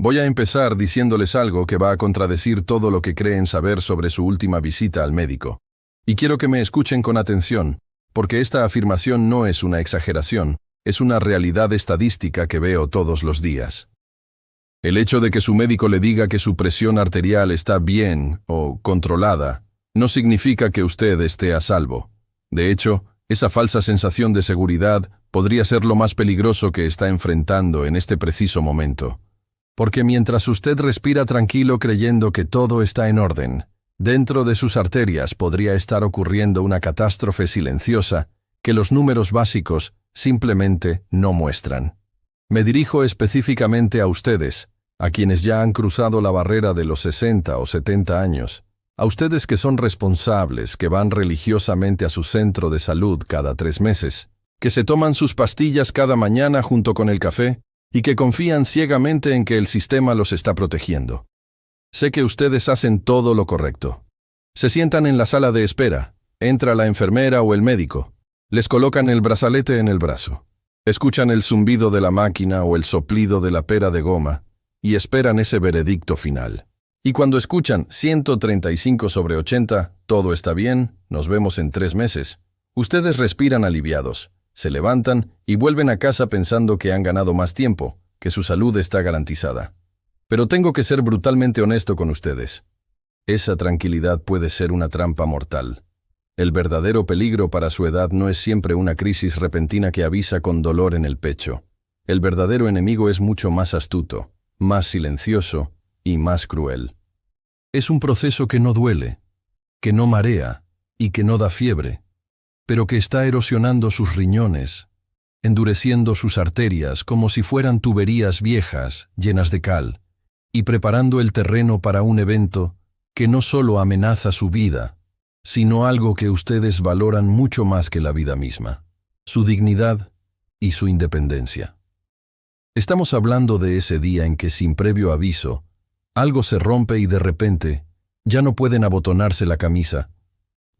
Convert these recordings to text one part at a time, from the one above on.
Voy a empezar diciéndoles algo que va a contradecir todo lo que creen saber sobre su última visita al médico. Y quiero que me escuchen con atención, porque esta afirmación no es una exageración, es una realidad estadística que veo todos los días. El hecho de que su médico le diga que su presión arterial está bien o controlada, no significa que usted esté a salvo. De hecho, esa falsa sensación de seguridad podría ser lo más peligroso que está enfrentando en este preciso momento. Porque mientras usted respira tranquilo creyendo que todo está en orden, dentro de sus arterias podría estar ocurriendo una catástrofe silenciosa que los números básicos simplemente no muestran. Me dirijo específicamente a ustedes, a quienes ya han cruzado la barrera de los 60 o 70 años, a ustedes que son responsables, que van religiosamente a su centro de salud cada 3 meses, que se toman sus pastillas cada mañana junto con el café, y que confían ciegamente en que el sistema los está protegiendo. Sé que ustedes hacen todo lo correcto. Se sientan en la sala de espera, entra la enfermera o el médico, les colocan el brazalete en el brazo, escuchan el zumbido de la máquina o el soplido de la pera de goma y esperan ese veredicto final. Y cuando escuchan 135/80, todo está bien, nos vemos en 3 meses, ustedes respiran aliviados. Se levantan y vuelven a casa pensando que han ganado más tiempo, que su salud está garantizada. Pero tengo que ser brutalmente honesto con ustedes. Esa tranquilidad puede ser una trampa mortal. El verdadero peligro para su edad no es siempre una crisis repentina que avisa con dolor en el pecho. El verdadero enemigo es mucho más astuto, más silencioso y más cruel. Es un proceso que no duele, que no marea y que no da fiebre, pero que está erosionando sus riñones, endureciendo sus arterias como si fueran tuberías viejas llenas de cal, y preparando el terreno para un evento que no solo amenaza su vida, sino algo que ustedes valoran mucho más que la vida misma, su dignidad y su independencia. Estamos hablando de ese día en que sin previo aviso, algo se rompe y de repente ya no pueden abotonarse la camisa,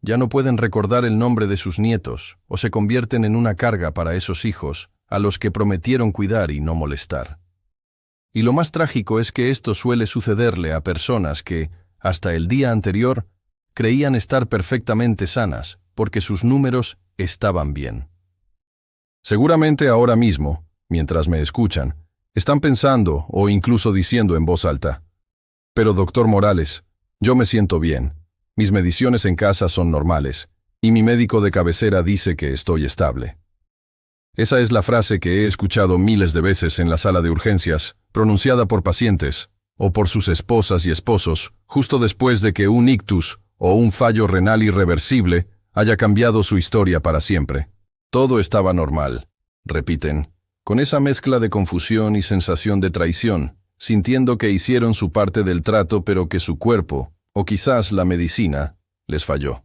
ya no pueden recordar el nombre de sus nietos o se convierten en una carga para esos hijos a los que prometieron cuidar y no molestar. Y lo más trágico es que esto suele sucederle a personas que, hasta el día anterior, creían estar perfectamente sanas porque sus números estaban bien. Seguramente ahora mismo, mientras me escuchan, están pensando o incluso diciendo en voz alta: «Pero doctor Morales, yo me siento bien. Mis mediciones en casa son normales, y mi médico de cabecera dice que estoy estable». Esa es la frase que he escuchado miles de veces en la sala de urgencias, pronunciada por pacientes, o por sus esposas y esposos, justo después de que un ictus o un fallo renal irreversible haya cambiado su historia para siempre. Todo estaba normal, repiten, con esa mezcla de confusión y sensación de traición, sintiendo que hicieron su parte del trato pero que su cuerpo, o quizás la medicina, les falló.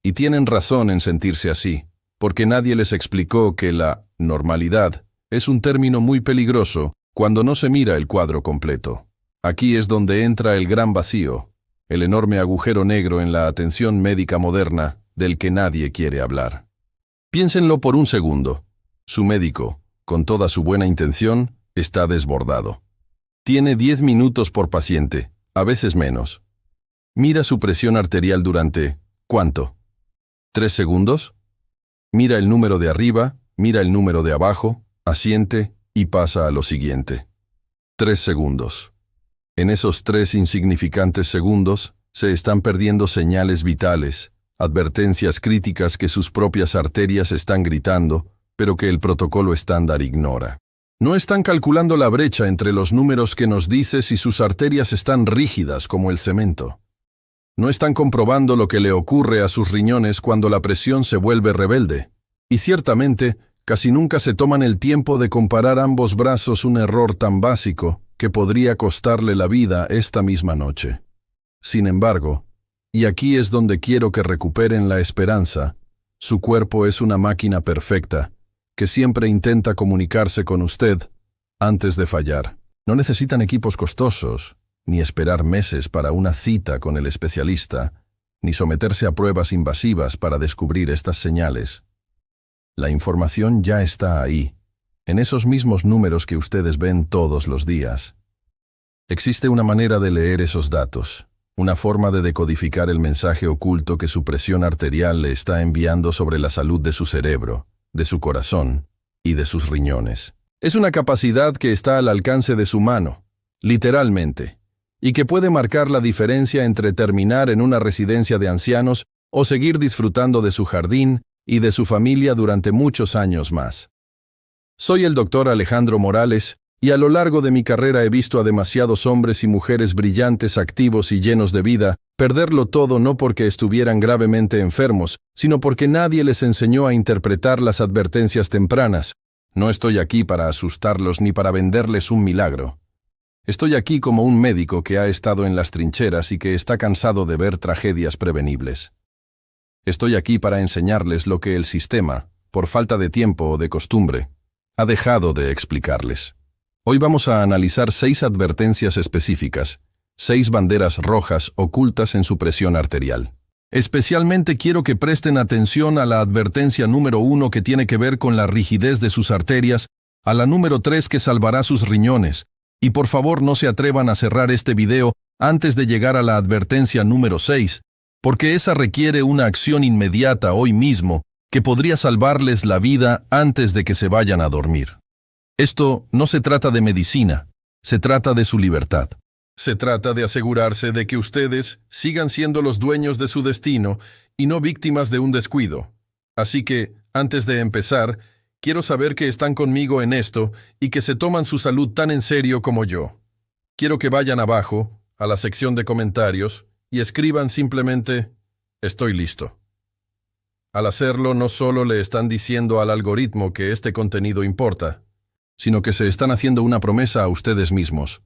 Y tienen razón en sentirse así, porque nadie les explicó que la normalidad es un término muy peligroso cuando no se mira el cuadro completo. Aquí es donde entra el gran vacío, el enorme agujero negro en la atención médica moderna del que nadie quiere hablar. Piénsenlo por un segundo. Su médico, con toda su buena intención, está desbordado. Tiene 10 minutos por paciente, a veces menos. Mira su presión arterial durante, ¿cuánto? ¿3 segundos? Mira el número de arriba, mira el número de abajo, asiente y pasa a lo siguiente. 3 segundos. En esos 3 insignificantes segundos se están perdiendo señales vitales, advertencias críticas que sus propias arterias están gritando, pero que el protocolo estándar ignora. No están calculando la brecha entre los números que nos dice si sus arterias están rígidas como el cemento. No están comprobando lo que le ocurre a sus riñones cuando la presión se vuelve rebelde. Y ciertamente, casi nunca se toman el tiempo de comparar ambos brazos, un error tan básico que podría costarle la vida esta misma noche. Sin embargo, y aquí es donde quiero que recuperen la esperanza, su cuerpo es una máquina perfecta, que siempre intenta comunicarse con usted antes de fallar. No necesitan equipos costosos, ni esperar meses para una cita con el especialista, ni someterse a pruebas invasivas para descubrir estas señales. La información ya está ahí, en esos mismos números que ustedes ven todos los días. Existe una manera de leer esos datos, una forma de decodificar el mensaje oculto que su presión arterial le está enviando sobre la salud de su cerebro, de su corazón y de sus riñones. Es una capacidad que está al alcance de su mano, literalmente, y que puede marcar la diferencia entre terminar en una residencia de ancianos o seguir disfrutando de su jardín y de su familia durante muchos años más. Soy el Dr. Alejandro Morales, y a lo largo de mi carrera he visto a demasiados hombres y mujeres brillantes, activos y llenos de vida, perderlo todo no porque estuvieran gravemente enfermos, sino porque nadie les enseñó a interpretar las advertencias tempranas. No estoy aquí para asustarlos ni para venderles un milagro. Estoy aquí como un médico que ha estado en las trincheras y que está cansado de ver tragedias prevenibles. Estoy aquí para enseñarles lo que el sistema, por falta de tiempo o de costumbre, ha dejado de explicarles. Hoy vamos a analizar 6 advertencias específicas, 6 banderas rojas ocultas en su presión arterial. Especialmente quiero que presten atención a la advertencia número 1 que tiene que ver con la rigidez de sus arterias, a la número 3 que salvará sus riñones, y por favor no se atrevan a cerrar este video antes de llegar a la advertencia número 6, porque esa requiere una acción inmediata hoy mismo que podría salvarles la vida antes de que se vayan a dormir. Esto no se trata de medicina, se trata de su libertad. Se trata de asegurarse de que ustedes sigan siendo los dueños de su destino y no víctimas de un descuido. Así que, antes de empezar, quiero saber que están conmigo en esto y que se toman su salud tan en serio como yo. Quiero que vayan abajo, a la sección de comentarios, y escriban simplemente, estoy listo. Al hacerlo, no solo le están diciendo al algoritmo que este contenido importa, sino que se están haciendo una promesa a ustedes mismos.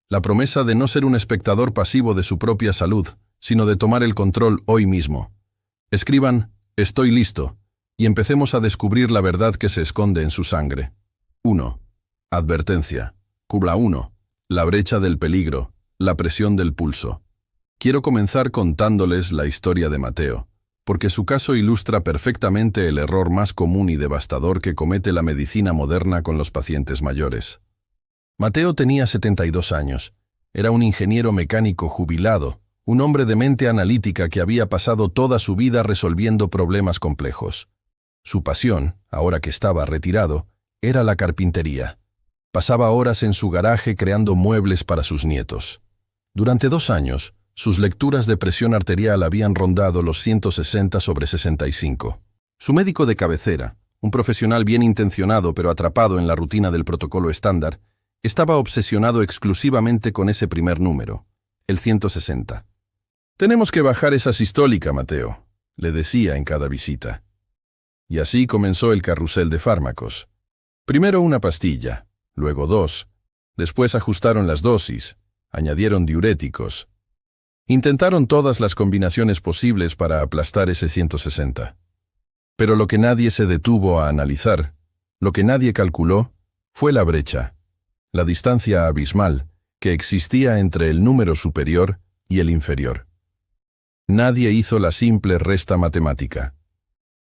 La promesa de no ser un espectador pasivo de su propia salud, sino de tomar el control hoy mismo. Escriban, estoy listo, y empecemos a descubrir la verdad que se esconde en su sangre. 1. Advertencia. Curva 1. La brecha del peligro, la presión del pulso. Quiero comenzar contándoles la historia de Mateo, porque su caso ilustra perfectamente el error más común y devastador que comete la medicina moderna con los pacientes mayores. Mateo tenía 72 años. Era un ingeniero mecánico jubilado, un hombre de mente analítica que había pasado toda su vida resolviendo problemas complejos. Su pasión, ahora que estaba retirado, era la carpintería. Pasaba horas en su garaje creando muebles para sus nietos. Durante 2 años, sus lecturas de presión arterial habían rondado los 160/65. Su médico de cabecera, un profesional bien intencionado pero atrapado en la rutina del protocolo estándar, estaba obsesionado exclusivamente con ese primer número, el 160. «Tenemos que bajar esa sistólica, Mateo», le decía en cada visita. Y así comenzó el carrusel de fármacos. Primero una pastilla, luego 2, después ajustaron las dosis, añadieron diuréticos. Intentaron todas las combinaciones posibles para aplastar ese 160. Pero lo que nadie se detuvo a analizar, lo que nadie calculó, fue la brecha, la distancia abismal que existía entre el número superior y el inferior. Nadie hizo la simple resta matemática.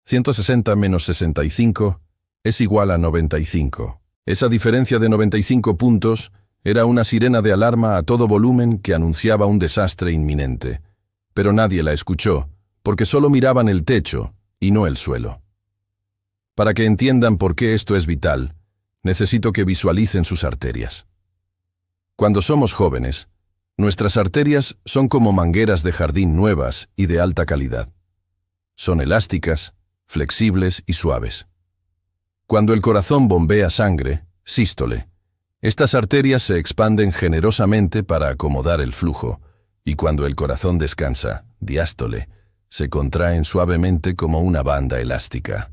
160 menos 65 es igual a 95. Esa diferencia de 95 puntos era una sirena de alarma a todo volumen que anunciaba un desastre inminente. Pero nadie la escuchó, porque solo miraban el techo y no el suelo. Para que entiendan por qué esto es vital, necesito que visualicen sus arterias. Cuando somos jóvenes, nuestras arterias son como mangueras de jardín nuevas y de alta calidad. Son elásticas, flexibles y suaves. Cuando el corazón bombea sangre, sístole, estas arterias se expanden generosamente para acomodar el flujo, y cuando el corazón descansa, diástole, se contraen suavemente como una banda elástica.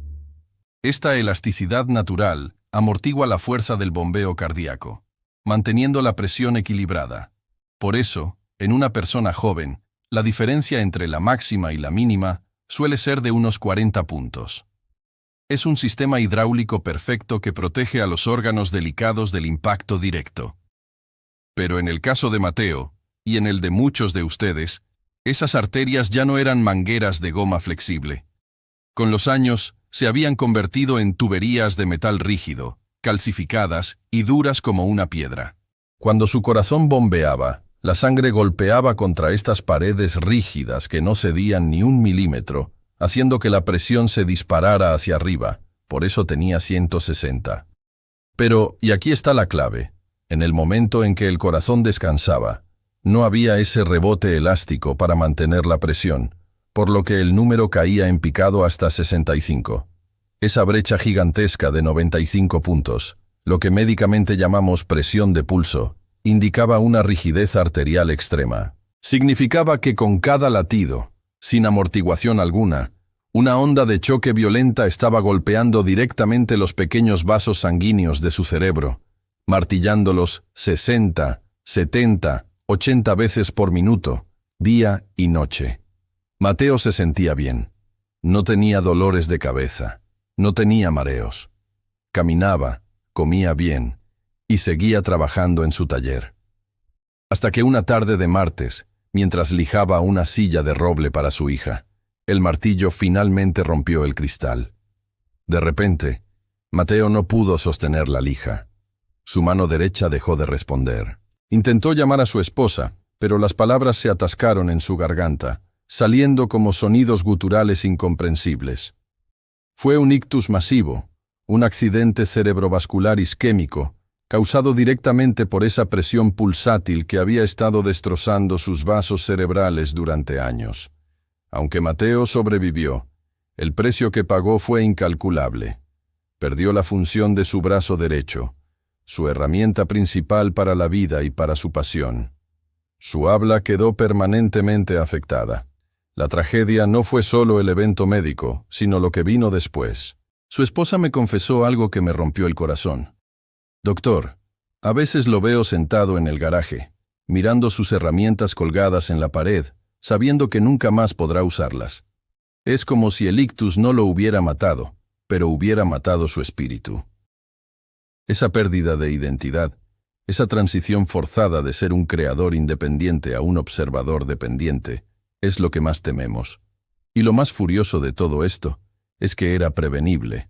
Esta elasticidad natural amortigua la fuerza del bombeo cardíaco, manteniendo la presión equilibrada. Por eso, en una persona joven, la diferencia entre la máxima y la mínima suele ser de unos 40 puntos. Es un sistema hidráulico perfecto que protege a los órganos delicados del impacto directo. Pero en el caso de Mateo, y en el de muchos de ustedes, esas arterias ya no eran mangueras de goma flexible. Con los años, se habían convertido en tuberías de metal rígido, calcificadas y duras como una piedra. Cuando su corazón bombeaba, la sangre golpeaba contra estas paredes rígidas que no cedían ni un milímetro, haciendo que la presión se disparara hacia arriba. Por eso tenía 160. Pero, y aquí está la clave, en el momento en que el corazón descansaba, no había ese rebote elástico para mantener la presión, por lo que el número caía en picado hasta 65. Esa brecha gigantesca de 95 puntos, lo que médicamente llamamos presión de pulso, indicaba una rigidez arterial extrema. Significaba que con cada latido, sin amortiguación alguna, una onda de choque violenta estaba golpeando directamente los pequeños vasos sanguíneos de su cerebro, martillándolos 60, 70, 80 veces por minuto, día y noche. Mateo se sentía bien. No tenía dolores de cabeza, no tenía mareos. Caminaba, comía bien y seguía trabajando en su taller. Hasta que una tarde de martes, mientras lijaba una silla de roble para su hija, el martillo finalmente rompió el cristal. De repente, Mateo no pudo sostener la lija. Su mano derecha dejó de responder. Intentó llamar a su esposa, pero las palabras se atascaron en su garganta, saliendo como sonidos guturales incomprensibles. Fue un ictus masivo, un accidente cerebrovascular isquémico, causado directamente por esa presión pulsátil que había estado destrozando sus vasos cerebrales durante años. Aunque Mateo sobrevivió, el precio que pagó fue incalculable. Perdió la función de su brazo derecho, su herramienta principal para la vida y para su pasión. Su habla quedó permanentemente afectada. La tragedia no fue solo el evento médico, sino lo que vino después. Su esposa me confesó algo que me rompió el corazón. Doctor, a veces lo veo sentado en el garaje, mirando sus herramientas colgadas en la pared, sabiendo que nunca más podrá usarlas. Es como si el ictus no lo hubiera matado, pero hubiera matado su espíritu. Esa pérdida de identidad, esa transición forzada de ser un creador independiente a un observador dependiente, es lo que más tememos. Y lo más furioso de todo esto es que era prevenible.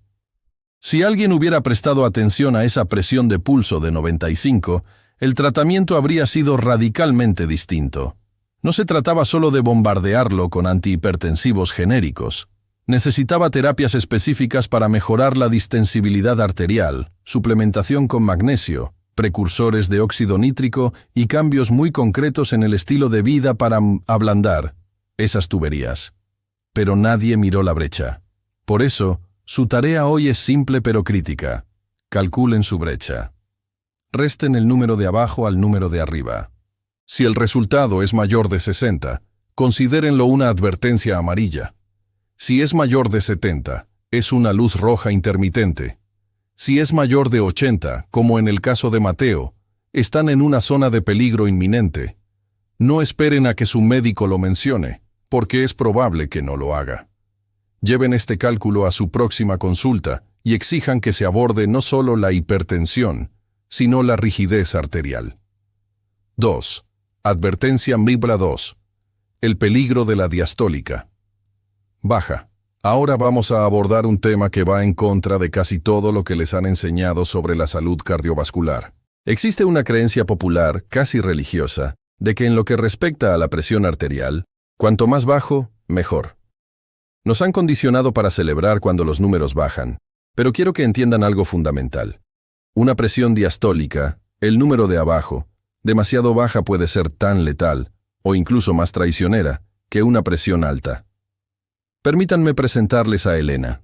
Si alguien hubiera prestado atención a esa presión de pulso de 95, el tratamiento habría sido radicalmente distinto. No se trataba solo de bombardearlo con antihipertensivos genéricos. Necesitaba terapias específicas para mejorar la distensibilidad arterial, suplementación con magnesio, precursores de óxido nítrico y cambios muy concretos en el estilo de vida para ablandar esas tuberías. Pero nadie miró la brecha. Por eso, su tarea hoy es simple pero crítica. Calculen su brecha. Resten el número de abajo al número de arriba. Si el resultado es mayor de 60, considérenlo una advertencia amarilla. Si es mayor de 70, es una luz roja intermitente. Si es mayor de 80, como en el caso de Mateo, están en una zona de peligro inminente. No esperen a que su médico lo mencione, porque es probable que no lo haga. Lleven este cálculo a su próxima consulta y exijan que se aborde no solo la hipertensión, sino la rigidez arterial. 2. Advertencia MIBLA 2. El peligro de la diastólica. Baja. Ahora vamos a abordar un tema que va en contra de casi todo lo que les han enseñado sobre la salud cardiovascular. Existe una creencia popular, casi religiosa, de que en lo que respecta a la presión arterial, cuanto más bajo, mejor. Nos han condicionado para celebrar cuando los números bajan, pero quiero que entiendan algo fundamental. Una presión diastólica, el número de abajo, demasiado baja puede ser tan letal, o incluso más traicionera, que una presión alta. Permítanme presentarles a Elena.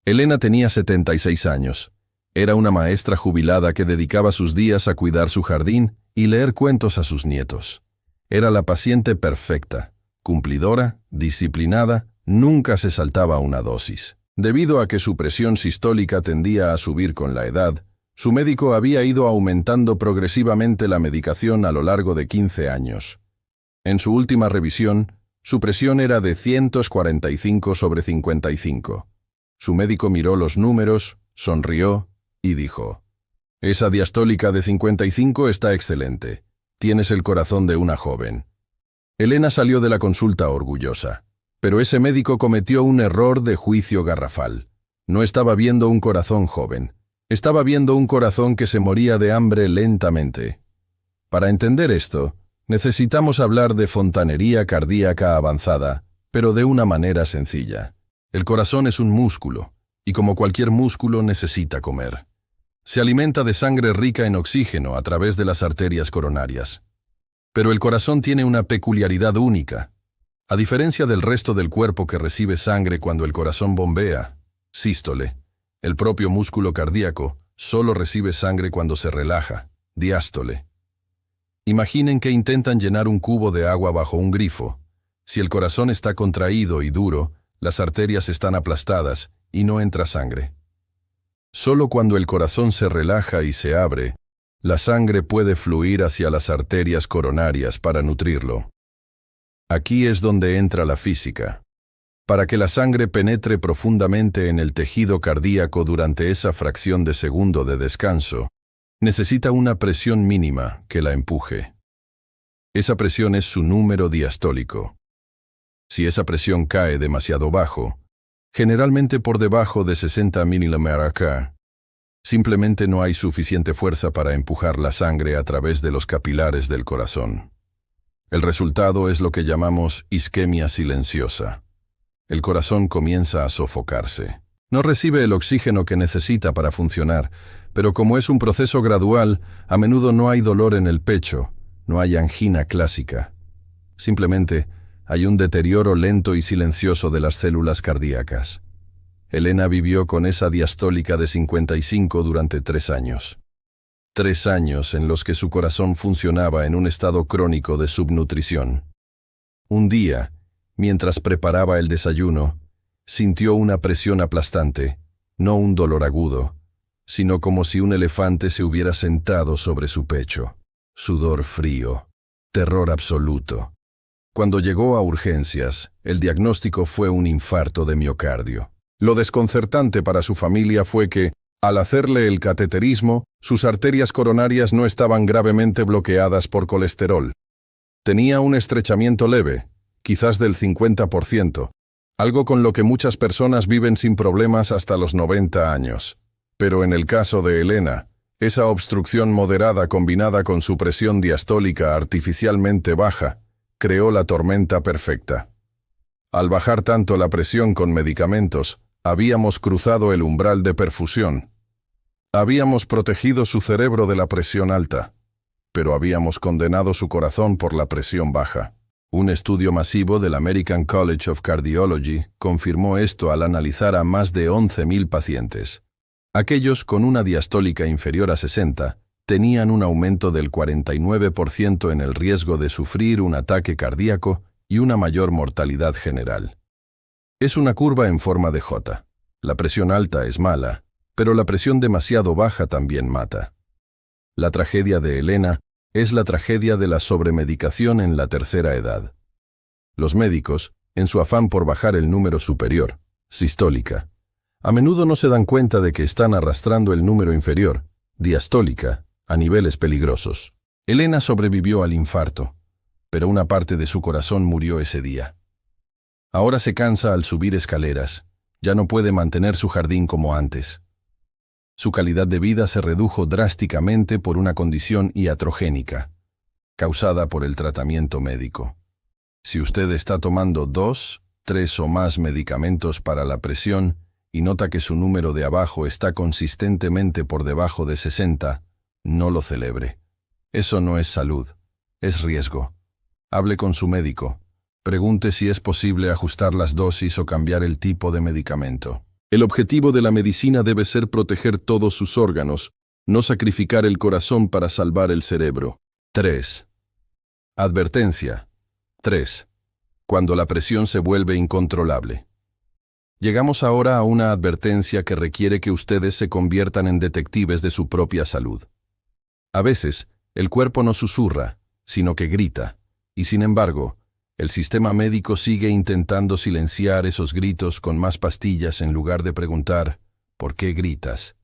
Elena tenía 76 años. Era una maestra jubilada que dedicaba sus días a cuidar su jardín y leer cuentos a sus nietos. Era la paciente perfecta, cumplidora, disciplinada, nunca se saltaba una dosis. Debido a que su presión sistólica tendía a subir con la edad, su médico había ido aumentando progresivamente la medicación a lo largo de 15 años. En su última revisión, su presión era de 145/55. Su médico miró los números, sonrió y dijo: «Esa diastólica de 55 está excelente. Tienes el corazón de una joven». Elena salió de la consulta orgullosa. Pero ese médico cometió un error de juicio garrafal. No estaba viendo un corazón joven. Estaba viendo un corazón que se moría de hambre lentamente, Para entender esto, necesitamos hablar de fontanería cardíaca avanzada, pero de una manera sencilla. El corazón es un músculo, y como cualquier músculo necesita comer. Se alimenta de sangre rica en oxígeno a través de las arterias coronarias. Pero el corazón tiene una peculiaridad única. A diferencia del resto del cuerpo que recibe sangre cuando el corazón bombea, sístole, el propio músculo cardíaco solo recibe sangre cuando se relaja, diástole. Imaginen que intentan llenar un cubo de agua bajo un grifo. Si el corazón está contraído y duro, las arterias están aplastadas y no entra sangre. Solo cuando el corazón se relaja y se abre, la sangre puede fluir hacia las arterias coronarias para nutrirlo. Aquí es donde entra la física. Para que la sangre penetre profundamente en el tejido cardíaco durante esa fracción de segundo de descanso, necesita una presión mínima que la empuje. Esa presión es su número diastólico. Si esa presión cae demasiado bajo, generalmente por debajo de 60 mmHg, simplemente no hay suficiente fuerza para empujar la sangre a través de los capilares del corazón. El resultado es lo que llamamos isquemia silenciosa. El corazón comienza a sofocarse. No recibe el oxígeno que necesita para funcionar, pero como es un proceso gradual, a menudo no hay dolor en el pecho, no hay angina clásica. Simplemente hay un deterioro lento y silencioso de las células cardíacas. Elena vivió con esa diastólica de 55 durante 3 años. 3 años en los que su corazón funcionaba en un estado crónico de subnutrición. Un día, mientras preparaba el desayuno, sintió una presión aplastante, no un dolor agudo, sino como si un elefante se hubiera sentado sobre su pecho. Sudor frío, terror absoluto. Cuando llegó a urgencias, el diagnóstico fue un infarto de miocardio. Lo desconcertante para su familia fue que, al hacerle el cateterismo, sus arterias coronarias no estaban gravemente bloqueadas por colesterol. Tenía un estrechamiento leve, quizás del 50%, algo con lo que muchas personas viven sin problemas hasta los 90 años. Pero en el caso de Elena, esa obstrucción moderada combinada con su presión diastólica artificialmente baja, creó la tormenta perfecta. Al bajar tanto la presión con medicamentos, habíamos cruzado el umbral de perfusión. Habíamos protegido su cerebro de la presión alta, pero habíamos condenado su corazón por la presión baja. Un estudio masivo del American College of Cardiology confirmó esto al analizar a más de 11.000 pacientes. Aquellos con una diastólica inferior a 60 tenían un aumento del 49% en el riesgo de sufrir un ataque cardíaco y una mayor mortalidad general. Es una curva en forma de J. La presión alta es mala, pero la presión demasiado baja también mata. La tragedia de Elena es la tragedia de la sobremedicación en la tercera edad. Los médicos, en su afán por bajar el número superior, sistólica, a menudo no se dan cuenta de que están arrastrando el número inferior, diastólica, a niveles peligrosos. Elena sobrevivió al infarto, pero una parte de su corazón murió ese día. Ahora se cansa al subir escaleras, ya no puede mantener su jardín como antes. Su calidad de vida se redujo drásticamente por una condición iatrogénica, causada por el tratamiento médico. Si usted está tomando 2, 3 o más medicamentos para la presión y nota que su número de abajo está consistentemente por debajo de 60, no lo celebre. Eso no es salud, es riesgo. Hable con su médico. Pregunte si es posible ajustar las dosis o cambiar el tipo de medicamento. El objetivo de la medicina debe ser proteger todos sus órganos, no sacrificar el corazón para salvar el cerebro. 3. Advertencia. 3. Cuando la presión se vuelve incontrolable. Llegamos ahora a una advertencia que requiere que ustedes se conviertan en detectives de su propia salud. A veces, el cuerpo no susurra, sino que grita, y sin embargo, el sistema médico sigue intentando silenciar esos gritos con más pastillas en lugar de preguntar, ¿por qué gritas?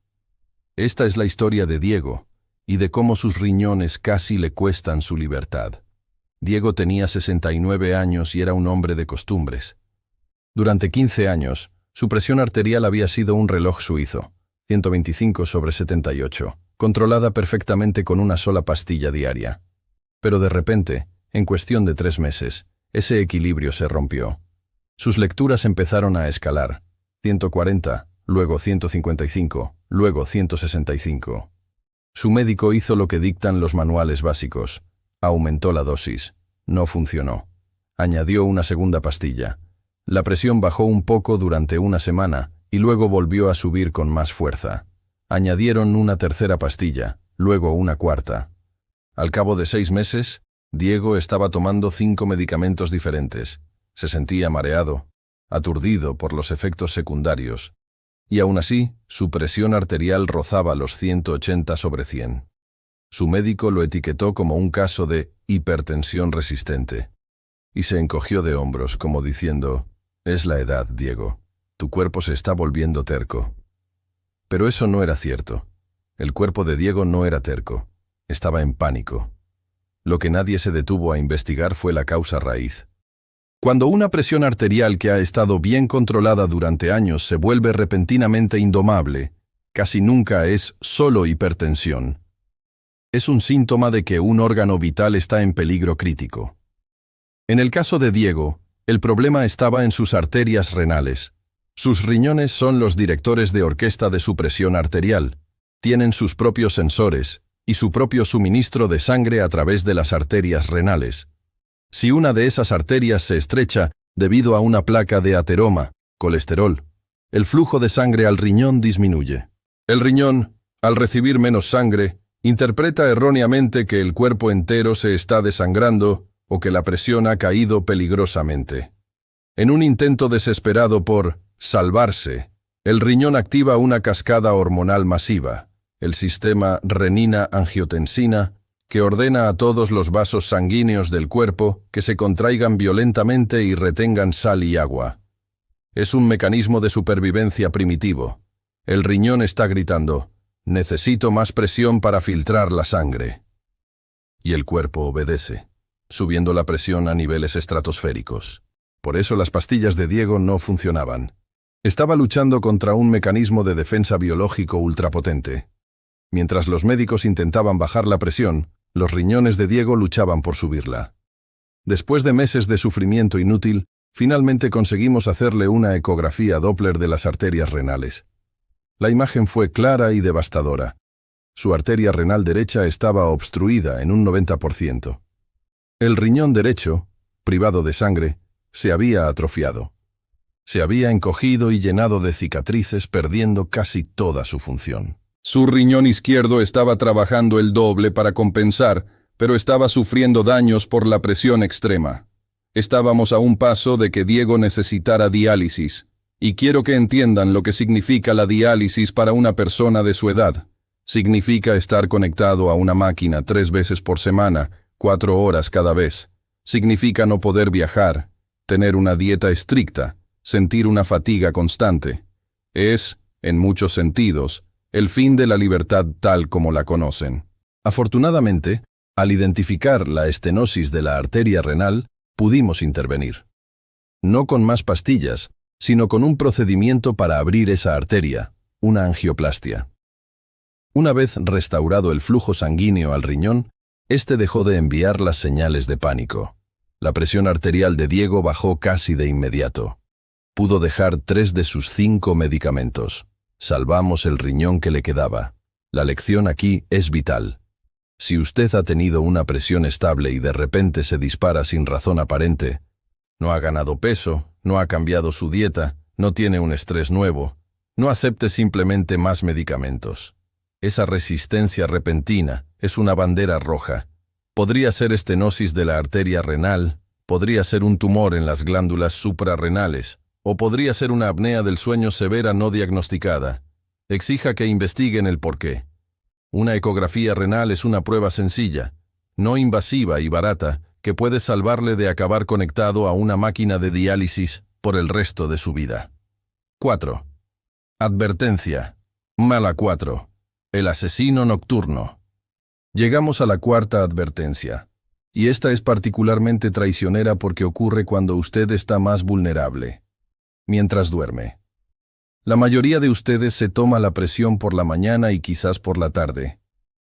Esta es la historia de Diego, y de cómo sus riñones casi le cuestan su libertad. Diego tenía 69 años y era un hombre de costumbres. Durante 15 años, su presión arterial había sido un reloj suizo, 125/78, controlada perfectamente con una sola pastilla diaria. Pero de repente, en cuestión de 3 meses, ese equilibrio se rompió. Sus lecturas empezaron a escalar. 140, luego 155, luego 165. Su médico hizo lo que dictan los manuales básicos. Aumentó la dosis. No funcionó. Añadió una segunda pastilla. La presión bajó un poco durante una semana y luego volvió a subir con más fuerza. Añadieron una tercera pastilla, luego una cuarta. Al cabo de 6 meses, Diego estaba tomando 5 medicamentos diferentes. Se sentía mareado, aturdido por los efectos secundarios, y aún así, su presión arterial rozaba los 180/100. Su médico lo etiquetó como un caso de hipertensión resistente, y se encogió de hombros como diciendo, «Es la edad, Diego. Tu cuerpo se está volviendo terco». Pero eso no era cierto. El cuerpo de Diego no era terco. Estaba en pánico. Lo que nadie se detuvo a investigar fue la causa raíz. Cuando una presión arterial que ha estado bien controlada durante años se vuelve repentinamente indomable, casi nunca es solo hipertensión. Es un síntoma de que un órgano vital está en peligro crítico. En el caso de Diego, el problema estaba en sus arterias renales. Sus riñones son los directores de orquesta de su presión arterial. Tienen sus propios sensores y su propio suministro de sangre a través de las arterias renales. Si una de esas arterias se estrecha debido a una placa de ateroma, colesterol, el flujo de sangre al riñón disminuye. El riñón, al recibir menos sangre, interpreta erróneamente que el cuerpo entero se está desangrando o que la presión ha caído peligrosamente. En un intento desesperado por salvarse, el riñón activa una cascada hormonal masiva, el sistema renina-angiotensina, que ordena a todos los vasos sanguíneos del cuerpo que se contraigan violentamente y retengan sal y agua. Es un mecanismo de supervivencia primitivo. El riñón está gritando, «Necesito más presión para filtrar la sangre». Y el cuerpo obedece, subiendo la presión a niveles estratosféricos. Por eso las pastillas de Diego no funcionaban. Estaba luchando contra un mecanismo de defensa biológico ultrapotente. Mientras los médicos intentaban bajar la presión, los riñones de Diego luchaban por subirla. Después de meses de sufrimiento inútil, finalmente conseguimos hacerle una ecografía Doppler de las arterias renales. La imagen fue clara y devastadora. Su arteria renal derecha estaba obstruida en un 90%. El riñón derecho, privado de sangre, se había atrofiado. Se había encogido y llenado de cicatrices, perdiendo casi toda su función. Su riñón izquierdo estaba trabajando el doble para compensar, pero estaba sufriendo daños por la presión extrema. Estábamos a un paso de que Diego necesitara diálisis, y quiero que entiendan lo que significa la diálisis para una persona de su edad. Significa estar conectado a una máquina 3 veces por semana, 4 horas cada vez. Significa no poder viajar, tener una dieta estricta, sentir una fatiga constante. Es, en muchos sentidos, el fin de la libertad tal como la conocen. Afortunadamente, al identificar la estenosis de la arteria renal, pudimos intervenir. No con más pastillas, sino con un procedimiento para abrir esa arteria, una angioplastia. Una vez restaurado el flujo sanguíneo al riñón, este dejó de enviar las señales de pánico. La presión arterial de Diego bajó casi de inmediato. Pudo dejar 3 de sus 5 medicamentos. Salvamos el riñón que le quedaba. La lección aquí es vital. Si usted ha tenido una presión estable y de repente se dispara sin razón aparente, no ha ganado peso, no ha cambiado su dieta, no tiene un estrés nuevo, no acepte simplemente más medicamentos. Esa resistencia repentina es una bandera roja. Podría ser estenosis de la arteria renal, podría ser un tumor en las glándulas suprarrenales, o podría ser una apnea del sueño severa no diagnosticada. Exija que investiguen el porqué. Una ecografía renal es una prueba sencilla, no invasiva y barata, que puede salvarle de acabar conectado a una máquina de diálisis por el resto de su vida. 4. Advertencia. Mala 4. El asesino nocturno. Llegamos a la 4ª advertencia, y esta es particularmente traicionera porque ocurre cuando usted está más vulnerable. Mientras duerme. La mayoría de ustedes se toma la presión por la mañana y quizás por la tarde.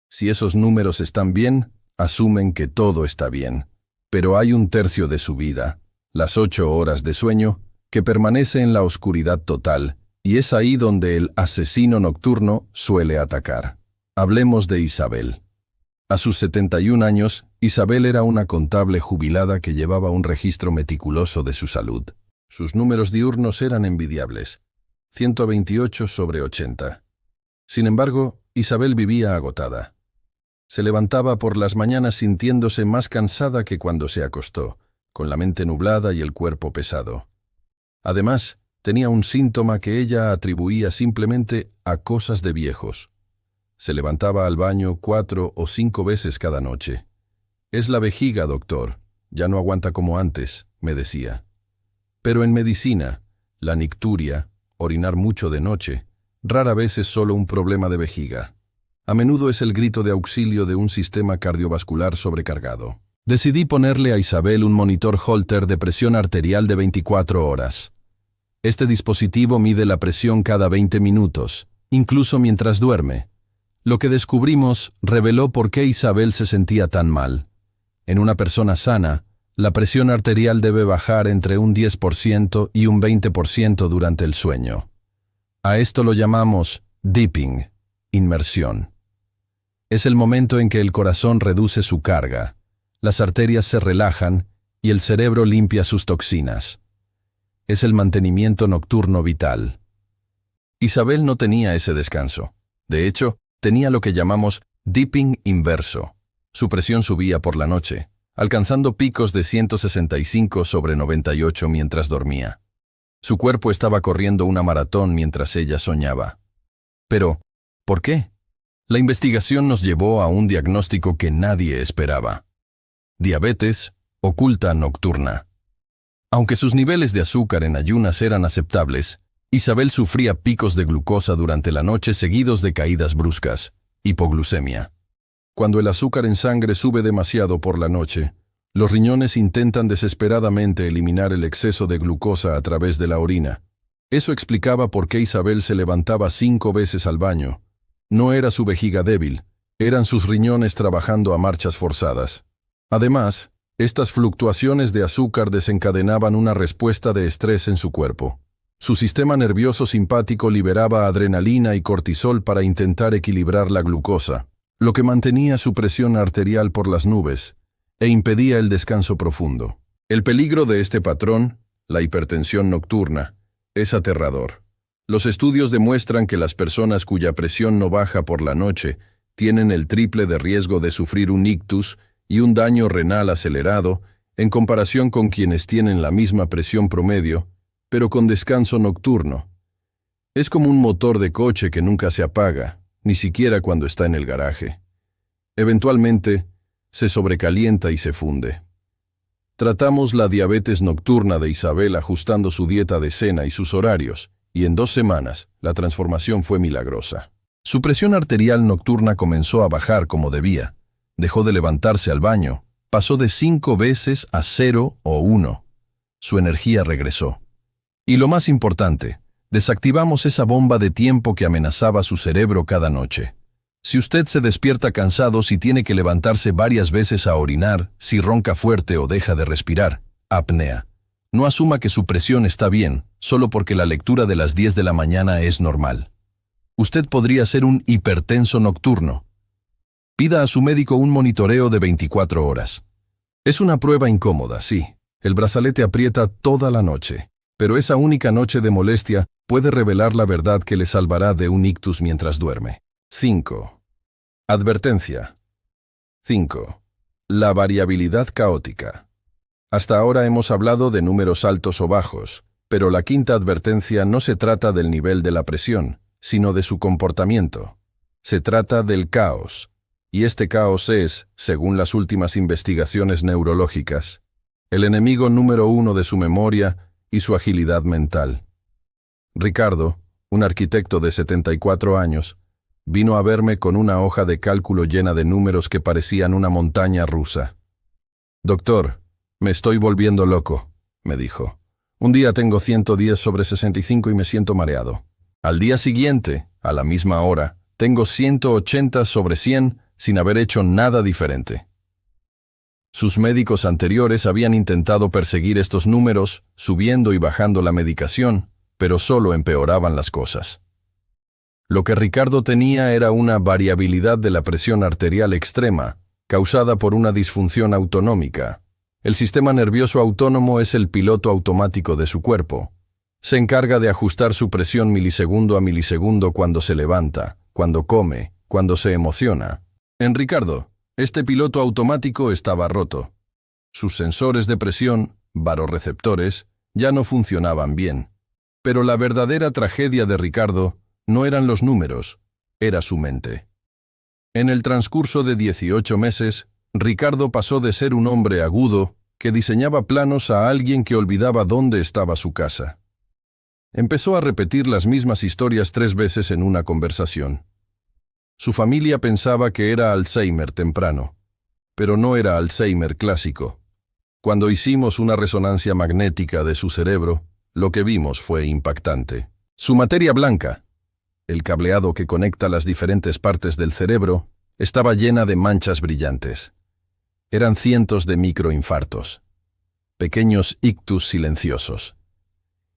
Si esos números están bien, asumen que todo está bien, pero hay un tercio de su vida, las 8 horas de sueño, que permanece en la oscuridad total, y es ahí donde el asesino nocturno suele atacar. Hablemos de Isabel. A sus 71 años, Isabel era una contable jubilada que llevaba un registro meticuloso de su salud. Sus números diurnos eran envidiables, 128/80. Sin embargo, Isabel vivía agotada. Se levantaba por las mañanas sintiéndose más cansada que cuando se acostó, con la mente nublada y el cuerpo pesado. Además, tenía un síntoma que ella atribuía simplemente a cosas de viejos. Se levantaba al baño 4 o 5 veces cada noche. «Es la vejiga, doctor. Ya no aguanta como antes», me decía. Pero en medicina, la nicturia, orinar mucho de noche, rara vez es solo un problema de vejiga. A menudo es el grito de auxilio de un sistema cardiovascular sobrecargado. Decidí ponerle a Isabel un monitor Holter de presión arterial de 24 horas. Este dispositivo mide la presión cada 20 minutos, incluso mientras duerme. Lo que descubrimos reveló por qué Isabel se sentía tan mal. En una persona sana, la presión arterial debe bajar entre un 10% y un 20% durante el sueño. A esto lo llamamos dipping, inmersión. Es el momento en que el corazón reduce su carga, las arterias se relajan y el cerebro limpia sus toxinas. Es el mantenimiento nocturno vital. Isabel no tenía ese descanso. De hecho, tenía lo que llamamos dipping inverso. Su presión subía por la noche, alcanzando picos de 165/98 mientras dormía. Su cuerpo estaba corriendo una maratón mientras ella soñaba. Pero, ¿por qué? La investigación nos llevó a un diagnóstico que nadie esperaba. Diabetes oculta nocturna. Aunque sus niveles de azúcar en ayunas eran aceptables, Isabel sufría picos de glucosa durante la noche seguidos de caídas bruscas, hipoglucemia. Cuando el azúcar en sangre sube demasiado por la noche, los riñones intentan desesperadamente eliminar el exceso de glucosa a través de la orina. Eso explicaba por qué Isabel se levantaba 5 veces al baño. No era su vejiga débil, eran sus riñones trabajando a marchas forzadas. Además, estas fluctuaciones de azúcar desencadenaban una respuesta de estrés en su cuerpo. Su sistema nervioso simpático liberaba adrenalina y cortisol para intentar equilibrar la glucosa, lo que mantenía su presión arterial por las nubes e impedía el descanso profundo. El peligro de este patrón, la hipertensión nocturna, es aterrador. Los estudios demuestran que las personas cuya presión no baja por la noche tienen el triple de riesgo de sufrir un ictus y un daño renal acelerado en comparación con quienes tienen la misma presión promedio, pero con descanso nocturno. Es como un motor de coche que nunca se apaga, ni siquiera cuando está en el garaje. Eventualmente, se sobrecalienta y se funde. Tratamos la diabetes nocturna de Isabel ajustando su dieta de cena y sus horarios, y en 2 semanas, la transformación fue milagrosa. Su presión arterial nocturna comenzó a bajar como debía. Dejó de levantarse al baño, pasó de 5 veces a 0 o 1. Su energía regresó. Y lo más importante, desactivamos esa bomba de tiempo que amenazaba su cerebro cada noche. Si usted se despierta cansado, si tiene que levantarse varias veces a orinar, si ronca fuerte o deja de respirar, apnea. No asuma que su presión está bien, solo porque la lectura de las 10 de la mañana es normal. Usted podría ser un hipertenso nocturno. Pida a su médico un monitoreo de 24 horas. Es una prueba incómoda, sí. El brazalete aprieta toda la noche, pero esa única noche de molestia puede revelar la verdad que le salvará de un ictus mientras duerme. 5. Advertencia. 5. La variabilidad caótica. Hasta ahora hemos hablado de números altos o bajos, pero la quinta advertencia no se trata del nivel de la presión, sino de su comportamiento. Se trata del caos. Y este caos es, según las últimas investigaciones neurológicas, el enemigo número 1 de su memoria y su agilidad mental. Ricardo, un arquitecto de 74 años, vino a verme con una hoja de cálculo llena de números que parecían una montaña rusa. «Doctor, me estoy volviendo loco», me dijo. «Un día tengo 110/65 y me siento mareado. Al día siguiente, a la misma hora, tengo 180/100 sin haber hecho nada diferente. Sus médicos anteriores habían intentado perseguir estos números, subiendo y bajando la medicación, pero solo empeoraban las cosas. Lo que Ricardo tenía era una variabilidad de la presión arterial extrema, causada por una disfunción autonómica. El sistema nervioso autónomo es el piloto automático de su cuerpo. Se encarga de ajustar su presión milisegundo a milisegundo cuando se levanta, cuando come, cuando se emociona. En Ricardo, este piloto automático estaba roto. Sus sensores de presión, varorreceptores, ya no funcionaban bien. Pero la verdadera tragedia de Ricardo no eran los números, era su mente. En el transcurso de 18 meses, Ricardo pasó de ser un hombre agudo que diseñaba planos a alguien que olvidaba dónde estaba su casa. Empezó a repetir las mismas historias 3 veces en una conversación. Su familia pensaba que era Alzheimer temprano, pero no era Alzheimer clásico. Cuando hicimos una resonancia magnética de su cerebro, lo que vimos fue impactante. Su materia blanca, el cableado que conecta las diferentes partes del cerebro, estaba llena de manchas brillantes. Eran cientos de microinfartos, pequeños ictus silenciosos.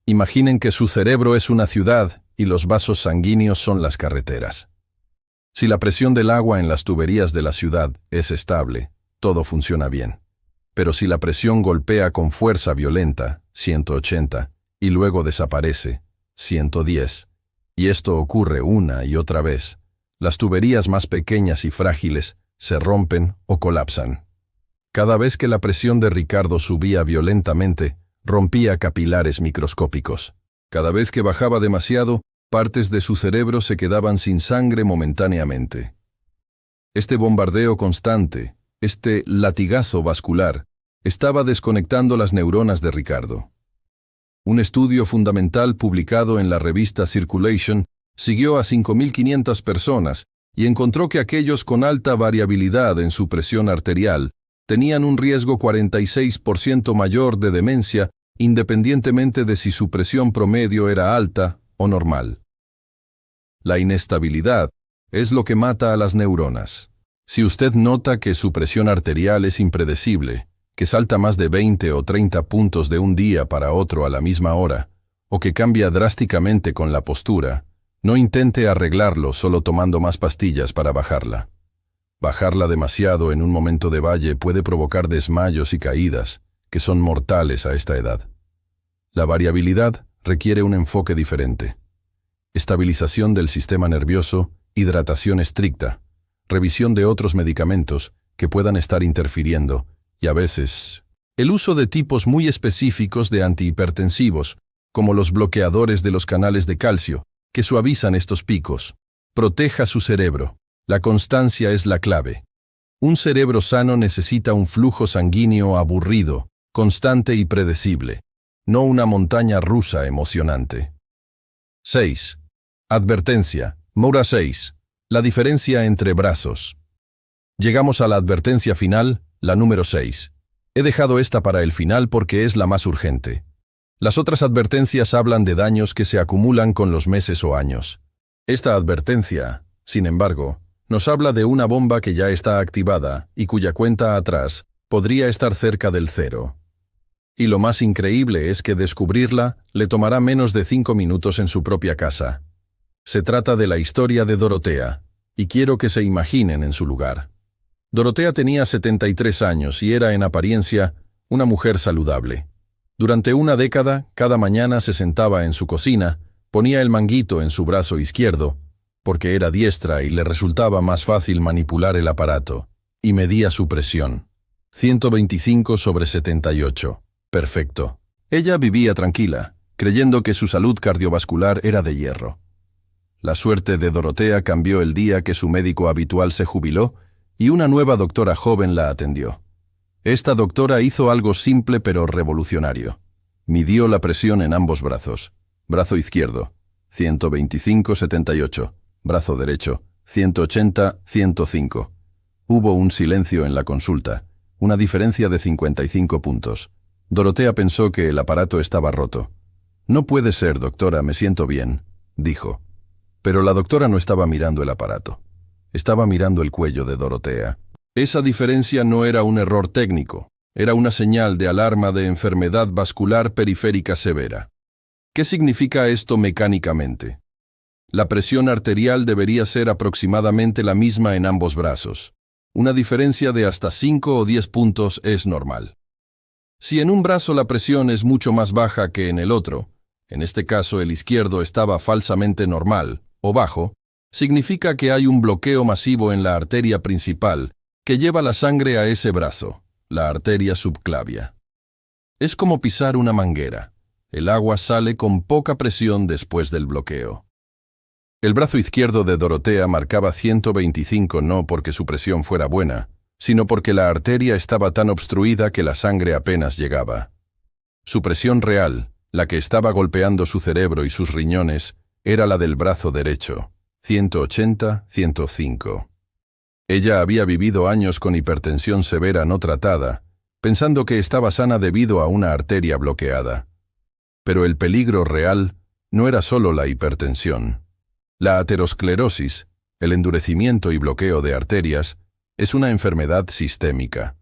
Imaginen que su cerebro es una ciudad y los vasos sanguíneos son las carreteras. Si la presión del agua en las tuberías de la ciudad es estable, todo funciona bien. Pero si la presión golpea con fuerza violenta, 180, y luego desaparece, 110, y esto ocurre una y otra vez, las tuberías más pequeñas y frágiles se rompen o colapsan. Cada vez que la presión de Ricardo subía violentamente, rompía capilares microscópicos. Cada vez que bajaba demasiado, partes de su cerebro se quedaban sin sangre momentáneamente. Este bombardeo constante, este latigazo vascular, estaba desconectando las neuronas de Ricardo. Un estudio fundamental publicado en la revista Circulation siguió a 5.500 personas y encontró que aquellos con alta variabilidad en su presión arterial tenían un riesgo 46% mayor de demencia independientemente de si su presión promedio era alta o normal. La inestabilidad es lo que mata a las neuronas. Si usted nota que su presión arterial es impredecible, que salta más de 20 o 30 puntos de un día para otro a la misma hora, o que cambia drásticamente con la postura, no intente arreglarlo solo tomando más pastillas para bajarla. Bajarla demasiado en un momento de valle puede provocar desmayos y caídas, que son mortales a esta edad. La variabilidad requiere un enfoque diferente. Estabilización del sistema nervioso, hidratación estricta, revisión de otros medicamentos que puedan estar interfiriendo, y a veces, el uso de tipos muy específicos de antihipertensivos, como los bloqueadores de los canales de calcio, que suavizan estos picos. Proteja su cerebro. La constancia es la clave. Un cerebro sano necesita un flujo sanguíneo aburrido, constante y predecible, no una montaña rusa emocionante. 6. Advertencia. Moura 6. La diferencia entre brazos. Llegamos a la advertencia final, la número 6. He dejado esta para el final porque es la más urgente. Las otras advertencias hablan de daños que se acumulan con los meses o años. Esta advertencia, sin embargo, nos habla de una bomba que ya está activada y cuya cuenta atrás podría estar cerca del cero. Y lo más increíble es que descubrirla le tomará menos de 5 minutos en su propia casa. Se trata de la historia de Dorotea, y quiero que se imaginen en su lugar. Dorotea tenía 73 años y era en apariencia una mujer saludable. Durante una década, cada mañana se sentaba en su cocina, ponía el manguito en su brazo izquierdo, porque era diestra y le resultaba más fácil manipular el aparato, y medía su presión. 125/78. Perfecto. Ella vivía tranquila, creyendo que su salud cardiovascular era de hierro. La suerte de Dorotea cambió el día que su médico habitual se jubiló y una nueva doctora joven la atendió. Esta doctora hizo algo simple pero revolucionario. Midió la presión en ambos brazos. Brazo izquierdo, 125/78. Brazo derecho, 180/105. Hubo un silencio en la consulta, una diferencia de 55 puntos. Dorotea pensó que el aparato estaba roto. «No puede ser, doctora, me siento bien», dijo. Pero la doctora no estaba mirando el aparato. Estaba mirando el cuello de Dorotea. Esa diferencia no era un error técnico, era una señal de alarma de enfermedad vascular periférica severa. ¿Qué significa esto mecánicamente? La presión arterial debería ser aproximadamente la misma en ambos brazos. Una diferencia de hasta 5 o 10 puntos es normal. Si en un brazo la presión es mucho más baja que en el otro, en este caso el izquierdo estaba falsamente normal o bajo, significa que hay un bloqueo masivo en la arteria principal que lleva la sangre a ese brazo, la arteria subclavia. Es como pisar una manguera. El agua sale con poca presión después del bloqueo. El brazo izquierdo de Dorotea marcaba 125 no porque su presión fuera buena, sino porque la arteria estaba tan obstruida que la sangre apenas llegaba. Su presión real, la que estaba golpeando su cerebro y sus riñones, era la del brazo derecho, 180-105. Ella había vivido años con hipertensión severa no tratada, pensando que estaba sana debido a una arteria bloqueada. Pero el peligro real no era solo la hipertensión. La aterosclerosis, el endurecimiento y bloqueo de arterias, es una enfermedad sistémica.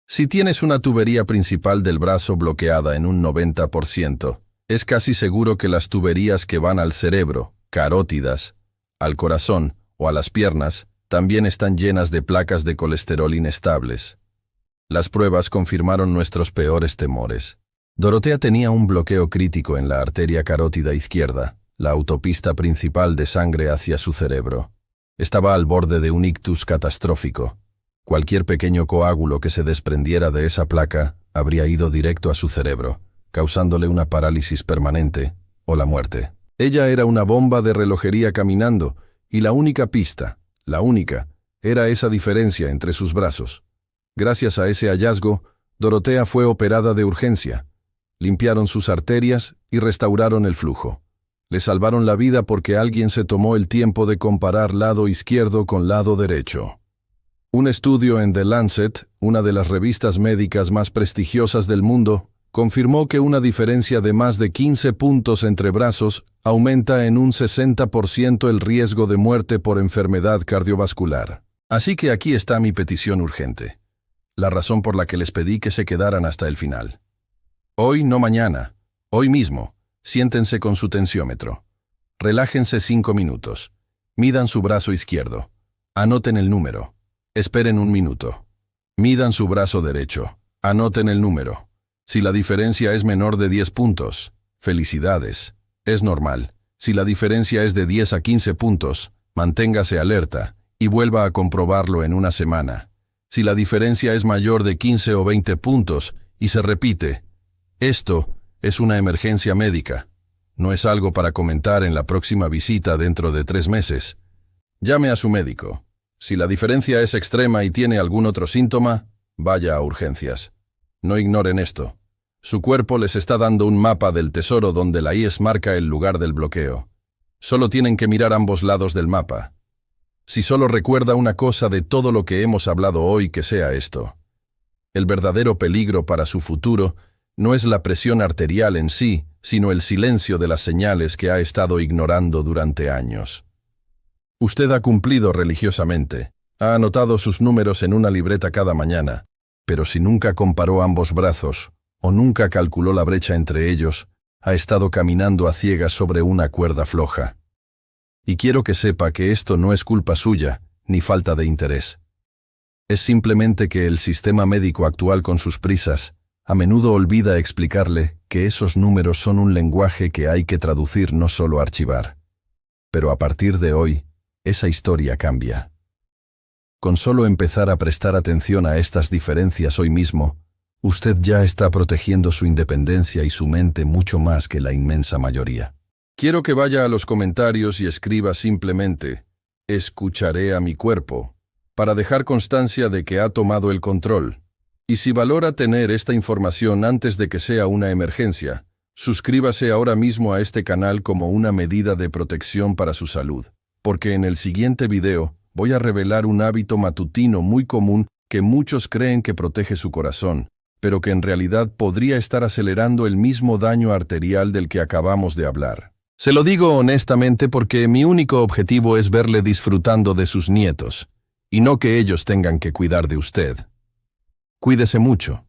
Si tienes una tubería principal del brazo bloqueada en un 90%, es casi seguro que las tuberías que van al cerebro, carótidas, al corazón o a las piernas, también están llenas de placas de colesterol inestables. Las pruebas confirmaron nuestros peores temores. Dorotea tenía un bloqueo crítico en la arteria carótida izquierda, la autopista principal de sangre hacia su cerebro. Estaba al borde de un ictus catastrófico. Cualquier pequeño coágulo que se desprendiera de esa placa habría ido directo a su cerebro, causándole una parálisis permanente o la muerte. Ella era una bomba de relojería caminando, y la única pista, era esa diferencia entre sus brazos. Gracias a ese hallazgo, Dorotea fue operada de urgencia. Limpiaron sus arterias y restauraron el flujo. Le salvaron la vida porque alguien se tomó el tiempo de comparar lado izquierdo con lado derecho. Un estudio en The Lancet, una de las revistas médicas más prestigiosas del mundo, confirmó que una diferencia de más de 15 puntos entre brazos aumenta en un 60% el riesgo de muerte por enfermedad cardiovascular. Así que aquí está mi petición urgente. La razón por la que les pedí que se quedaran hasta el final. Hoy, no mañana, hoy mismo, siéntense con su tensiómetro. Relájense 5 minutos. Midan su brazo izquierdo. Anoten el número. Esperen 1 minuto. Midan su brazo derecho. Anoten el número. Si la diferencia es menor de 10 puntos, felicidades. Es normal. Si la diferencia es de 10 a 15 puntos, manténgase alerta y vuelva a comprobarlo en una semana. Si la diferencia es mayor de 15 o 20 puntos y se repite, esto es una emergencia médica. No es algo para comentar en la próxima visita dentro de 3 meses. Llame a su médico. Si la diferencia es extrema y tiene algún otro síntoma, vaya a urgencias. No ignoren esto. Su cuerpo les está dando un mapa del tesoro donde la IES marca el lugar del bloqueo. Solo tienen que mirar ambos lados del mapa. Si solo recuerda una cosa de todo lo que hemos hablado hoy, que sea esto. El verdadero peligro para su futuro no es la presión arterial en sí, sino el silencio de las señales que ha estado ignorando durante años. Usted ha cumplido religiosamente, ha anotado sus números en una libreta cada mañana, pero si nunca comparó ambos brazos, o nunca calculó la brecha entre ellos, ha estado caminando a ciegas sobre una cuerda floja. Y quiero que sepa que esto no es culpa suya, ni falta de interés. Es simplemente que el sistema médico actual con sus prisas, a menudo olvida explicarle que esos números son un lenguaje que hay que traducir, no solo archivar. Pero a partir de hoy, esa historia cambia. Con solo empezar a prestar atención a estas diferencias hoy mismo, usted ya está protegiendo su independencia y su mente mucho más que la inmensa mayoría. Quiero que vaya a los comentarios y escriba simplemente, escucharé a mi cuerpo, para dejar constancia de que ha tomado el control. Y si valora tener esta información antes de que sea una emergencia, suscríbase ahora mismo a este canal como una medida de protección para su salud, porque en el siguiente video voy a revelar un hábito matutino muy común que muchos creen que protege su corazón, pero que en realidad podría estar acelerando el mismo daño arterial del que acabamos de hablar. Se lo digo honestamente porque mi único objetivo es verle disfrutando de sus nietos. y no que ellos tengan que cuidar de usted. Cuídese mucho.